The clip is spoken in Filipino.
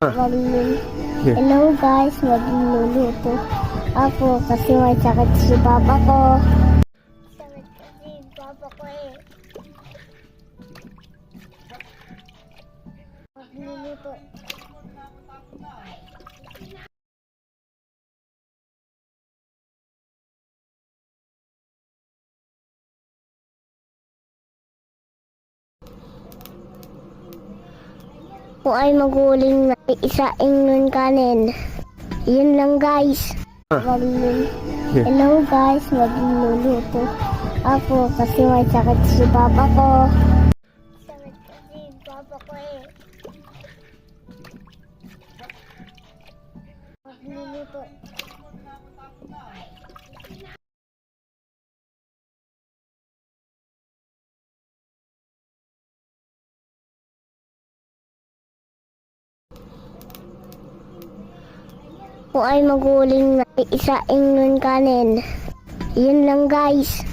Hello guys, magluluto ako kasi may sakit si papa ko. Sakit kasi papa ko eh. Magluluto. Ako ay maguling na isaing nun kanin. Yun lang guys. Hello guys, magluluto ako kasi may sakit si papa ko. Sakit kasi papa ko eh. Magluluto. Ako ay maguling na isaing nun kanin. Yun lang guys.